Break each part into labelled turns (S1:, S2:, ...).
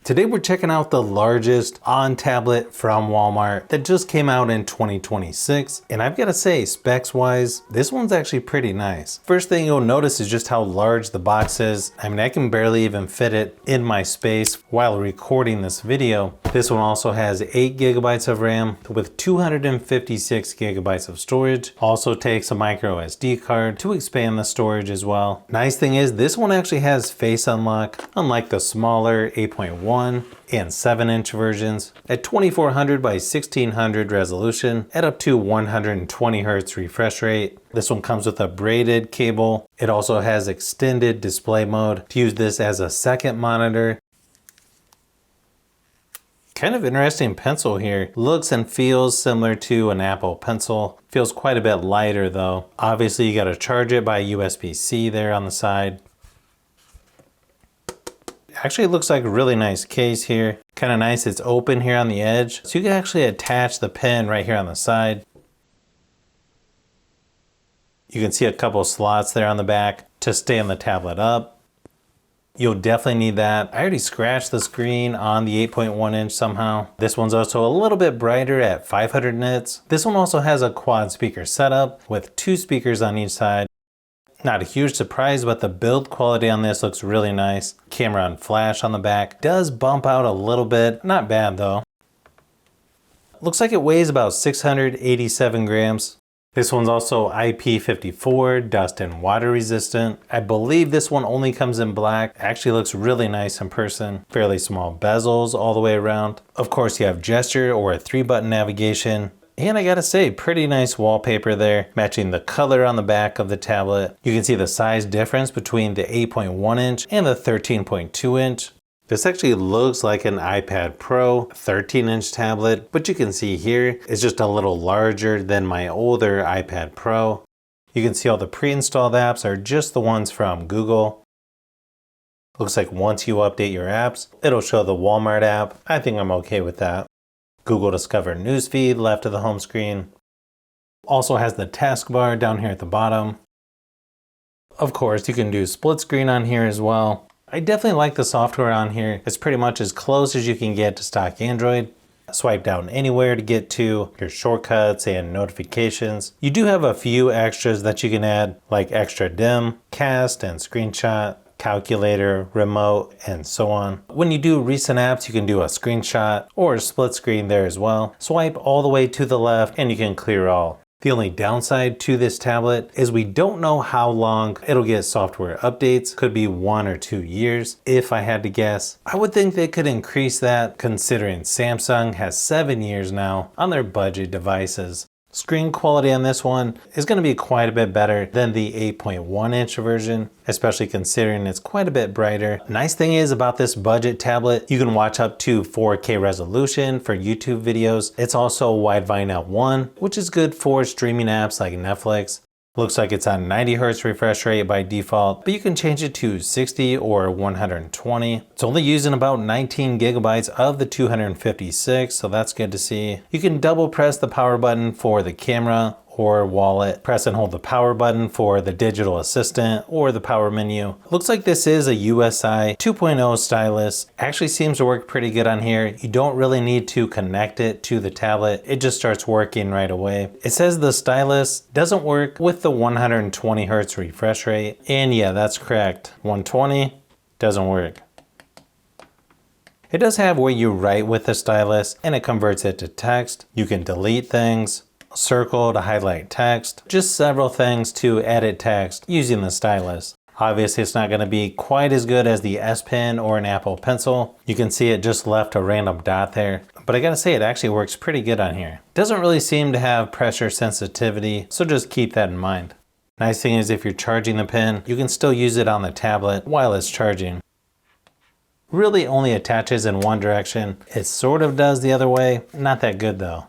S1: Today we're checking out the largest on-tablet from Walmart that just came out in 2026. And I've got to say, specs wise, this one's actually pretty nice. First thing you'll notice is just how large the box is. I mean, I can barely even fit it in my space while recording this video. This one also has 8 gigabytes of RAM with 256 gigabytes of storage. Also takes a micro SD card to expand the storage as well. Nice thing is this one actually has face unlock, unlike the smaller 8.1 and 7-inch versions at 2400 by 1600 resolution at up to 120 Hz refresh rate. This one comes with a braided cable. It also has extended display mode to use this as a second monitor. Kind of interesting pencil here. Looks and feels similar to an Apple Pencil. Feels quite a bit lighter though. Obviously you got to charge it by USB-C there on the side. Actually, it looks like a really nice case here. Kind of nice, it's open here on the edge. So you can actually attach the pen right here on the side. You can see a couple slots there on the back to stand the tablet up. You'll definitely need that. I already scratched the screen on the 8.1 inch somehow. This one's also a little bit brighter at 500 nits. This one also has a quad speaker setup with 2 speakers on each side. Not a huge surprise, but the build quality on this looks really nice. Camera and flash on the back does bump out a little bit. Not bad though. Looks like it weighs about 687 grams. This one's also IP54, dust and water resistant. I believe this one only comes in black. Actually looks really nice in person. Fairly small bezels all the way around. Of course you have gesture or a 3-button navigation. And I gotta say, pretty nice wallpaper there, matching the color on the back of the tablet. You can see the size difference between the 8.1 inch and the 13.2 inch. This actually looks like an iPad Pro 13-inch tablet, but you can see here it's just a little larger than my older iPad Pro. You can see all the pre-installed apps are just the ones from Google. Looks like once you update your apps, it'll show the Walmart app. I think I'm okay with that. Google Discover newsfeed left of the home screen. Also has the taskbar down here at the bottom. Of course, you can do split screen on here as well. I definitely like the software on here. It's pretty much as close as you can get to stock Android. Swipe down anywhere to get to your shortcuts and notifications. You do have a few extras that you can add, like extra dim, cast, and screenshot, calculator, remote, and so on. When you do recent apps, you can do a screenshot or a split screen there as well. Swipe all the way to the left and you can clear all. The only downside to this tablet is we don't know how long it'll get software updates. Could be 1 or 2 years, if I had to guess. I would think they could increase that considering Samsung has 7 years now on their budget devices. Screen quality on this one is going to be quite a bit better than the 8.1 inch version, especially considering it's quite a bit brighter. Nice thing is about this budget tablet, you can watch up to 4K resolution for YouTube videos. It's also Widevine L1, which is good for streaming apps like Netflix. Looks like it's on 90 Hz refresh rate by default, but you can change it to 60 or 120. It's only using about 19 gigabytes of the 256, so that's good to see. You can double press the power button for the camera or wallet. Press and hold the power button for the digital assistant or the power menu. Looks like this is a USI 2.0 stylus. Actually seems to work pretty good on here. You don't really need to connect it to the tablet. It just starts working right away. It says the stylus doesn't work with the 120 Hz refresh rate. And yeah, that's correct. 120 doesn't work. It does have where you write with the stylus and it converts it to text. You can delete things, circle to highlight text, just several things to edit text using the stylus. Obviously it's not going to be quite as good as the S Pen or an Apple Pencil. You can see it just left a random dot there, but I gotta say it actually works pretty good on here. Doesn't really seem to have pressure sensitivity, so just keep that in mind. Nice thing is if you're charging the pen, you can still use it on the tablet while it's charging. Really only attaches in one direction. It sort of does the other way, not that good though.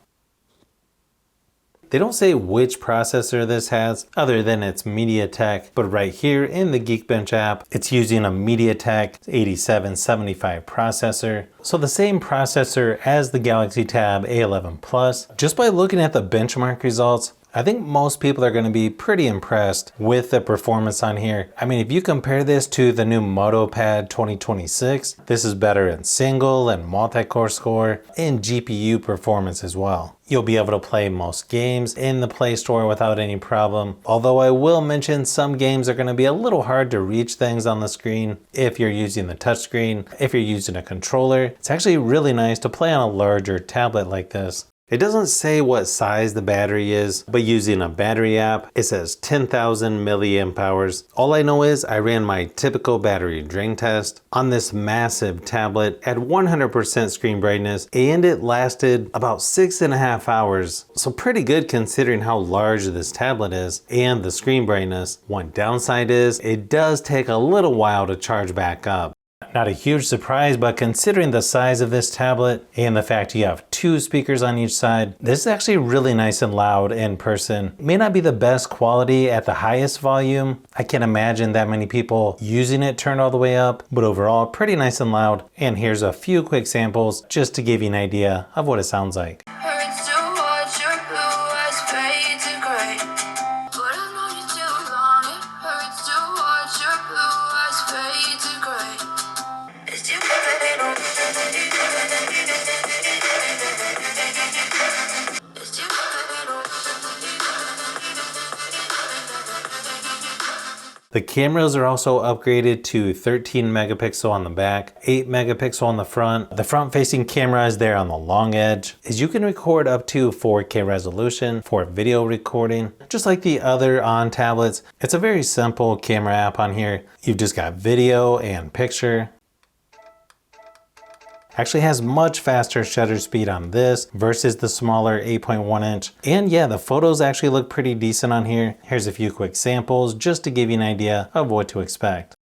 S1: They don't say which processor this has other than it's MediaTek, but right here in the Geekbench app, it's using a MediaTek 8775 processor. So the same processor as the Galaxy Tab A11 Plus. Just by looking at the benchmark results, I think most people are going to be pretty impressed with the performance on here. I mean, if you compare this to the new MotoPad 2026, this is better in single and multi-core score and GPU performance as well. You'll be able to play most games in the Play Store without any problem. Although I will mention some games are going to be a little hard to reach things on the screen if you're using the touchscreen. If you're using a controller, it's actually really nice to play on a larger tablet like this. It doesn't say what size the battery is, but using a battery app, it says 10,000 milliamp hours. All I know is I ran my typical battery drain test on this massive tablet at 100% screen brightness, and it lasted about 6.5 hours. So pretty good considering how large this tablet is and the screen brightness. One downside is it does take a little while to charge back up. Not a huge surprise, but considering the size of this tablet and the fact you have 2 speakers on each side, this is actually really nice and loud in person. May not be the best quality at the highest volume. I can't imagine that many people using it turned all the way up, but overall pretty nice and loud. And here's a few quick samples just to give you an idea of what it sounds like. The cameras are also upgraded to 13 megapixel on the back, 8 megapixel on the front. The front facing camera is there on the long edge. As you can record up to 4K resolution for video recording. Just like the other on tablets, it's a very simple camera app on here. You've just got video and picture. Actually has much faster shutter speed on this versus the smaller 8.1 inch. And yeah, the photos actually look pretty decent on here. Here's a few quick samples just to give you an idea of what to expect.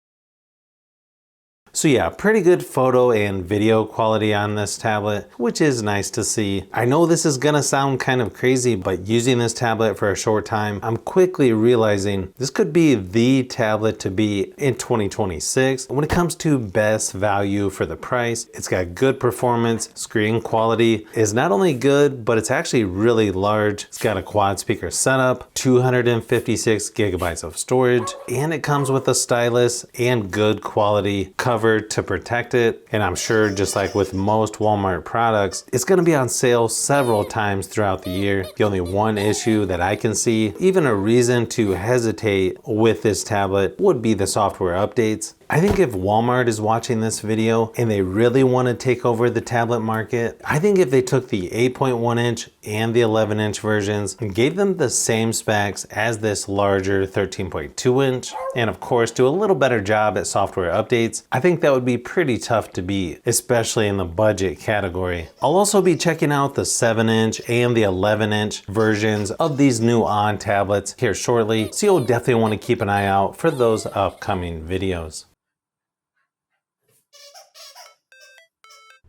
S1: So yeah, pretty good photo and video quality on this tablet, which is nice to see. I know this is gonna sound kind of crazy, but using this tablet for a short time, I'm quickly realizing this could be the tablet to be in 2026. When it comes to best value for the price, it's got good performance, screen quality is not only good, but it's actually really large. It's got a quad speaker setup, 256 gigabytes of storage, and it comes with a stylus and good quality cover to protect it. And I'm sure just like with most Walmart products, it's going to be on sale several times throughout the year. The only one issue that I can see, even a reason to hesitate with this tablet, would be the software updates. I think if Walmart is watching this video and they really want to take over the tablet market, I think if they took the 8.1 inch and the 11 inch versions and gave them the same specs as this larger 13.2 inch, and of course do a little better job at software updates, I think that would be pretty tough to beat, especially in the budget category. I'll also be checking out the 7 inch and the 11 inch versions of these new on tablets here shortly, so you'll definitely want to keep an eye out for those upcoming videos.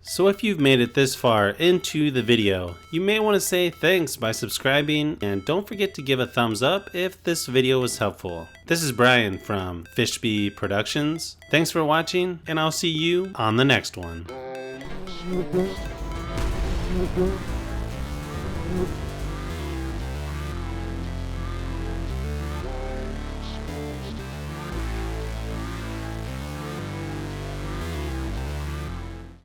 S1: So if you've made it this far into the video, you may want to say thanks by subscribing, and don't forget to give a thumbs up if this video was helpful. This is Brian from Fishbee Productions. Thanks for watching, and I'll see you on the next one.